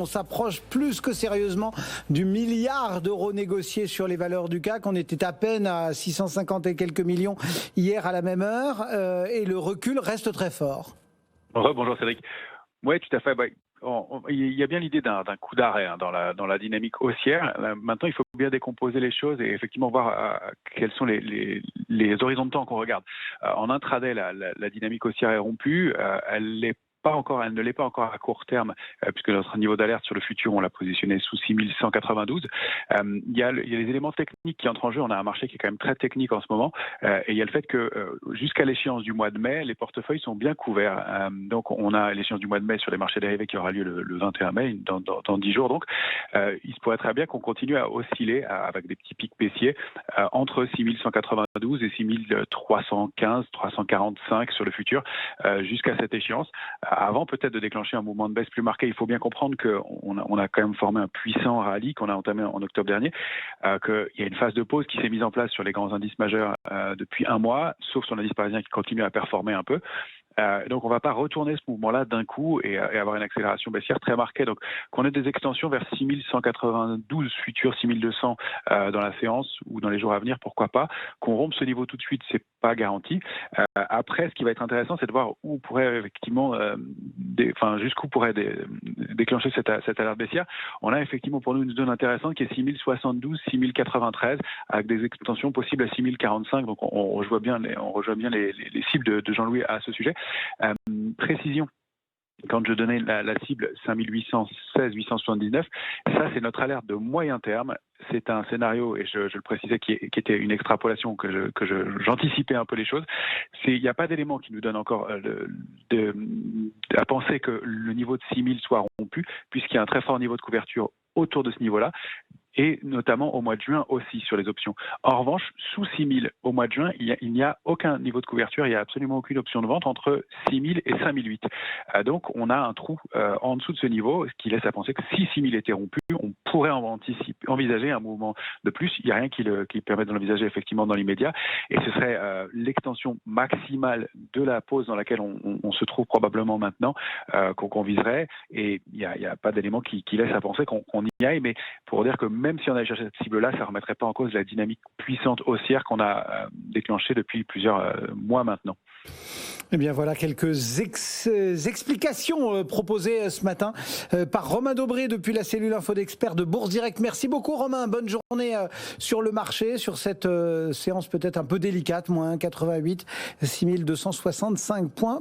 On s'approche plus que sérieusement du milliard d'euros négociés sur les valeurs du CAC. On était à peine à 650 et quelques millions hier à la même heure et le recul reste très fort. Bonjour Cédric. Oui, tout à fait. Il y a bien l'idée d'un coup d'arrêt dans la dynamique haussière. Maintenant, il faut bien décomposer les choses et effectivement voir quels sont les horizons de temps qu'on regarde. En intraday, la dynamique haussière est rompue. Elle ne l'est pas encore à court terme, puisque notre niveau d'alerte sur le futur, on l'a positionné sous 6192. Il y a les éléments techniques qui entrent en jeu. On a un marché qui est quand même très technique en ce moment. Et il y a le fait que jusqu'à l'échéance du mois de mai, les portefeuilles sont bien couverts. Donc on a l'échéance du mois de mai sur les marchés dérivés qui aura lieu le 21 mai, dans 10 jours. Donc il se pourrait très bien qu'on continue à osciller avec des petits pics baissiers entre 6192 et 6315, 345 sur le futur jusqu'à cette échéance. Avant peut-être de déclencher un mouvement de baisse plus marqué. Il faut bien comprendre qu'on a quand même formé un puissant rallye qu'on a entamé en octobre dernier, qu'il y a une phase de pause qui s'est mise en place sur les grands indices majeurs depuis un mois, sauf sur l'indice parisien qui continue à performer un peu. Donc on ne va pas retourner ce mouvement-là d'un coup et avoir une accélération baissière très marquée. Donc qu'on ait des extensions vers 6192 futurs 6200 dans la séance ou dans les jours à venir, pourquoi pas. Qu'on rompe ce niveau tout de suite, c'est pas garanti. Après, ce qui va être intéressant, c'est de voir où pourrait effectivement, jusqu'où pourrait déclencher cette alerte baissière. On a effectivement pour nous une zone intéressante qui est 6072, 6093, avec des extensions possibles à 6045. Donc on rejoint bien les cibles de Jean-Louis à ce sujet. Précision. Quand je donnais la cible 5816, 879, ça c'est notre alerte de moyen terme. C'est un scénario, et je le précisais, qui était une extrapolation que j'anticipais un peu les choses. Il n'y a pas d'élément qui nous donne encore à penser que le niveau de 6000 soit rompu, puisqu'il y a un très fort niveau de couverture autour de ce niveau-là, et notamment au mois de juin aussi sur les options. En revanche, sous 6000 au mois de juin, il n'y a aucun niveau de couverture, il n'y a absolument aucune option de vente entre 6000 et 5008. Donc on a un trou en dessous de ce niveau, ce qui laisse à penser que si 6000 était rompu, on pourrait envisager un mouvement de plus. Il n'y a rien qui permet de l'envisager effectivement dans l'immédiat, et ce serait l'extension maximale de la pause dans laquelle on se trouve probablement maintenant qu'on viserait, et il n'y a pas d'élément qui laisse à penser qu'on y aille, mais pour dire que même si on allait chercher cette cible-là, ça ne remettrait pas en cause la dynamique puissante haussière qu'on a déclenchée depuis plusieurs mois maintenant. Eh bien voilà quelques explications proposées ce matin par Romain Dobré depuis la cellule Info d'Experts de Bourse Direct. Merci beaucoup Romain, bonne journée sur le marché, sur cette séance peut-être un peu délicate, moins 88, 6265 points.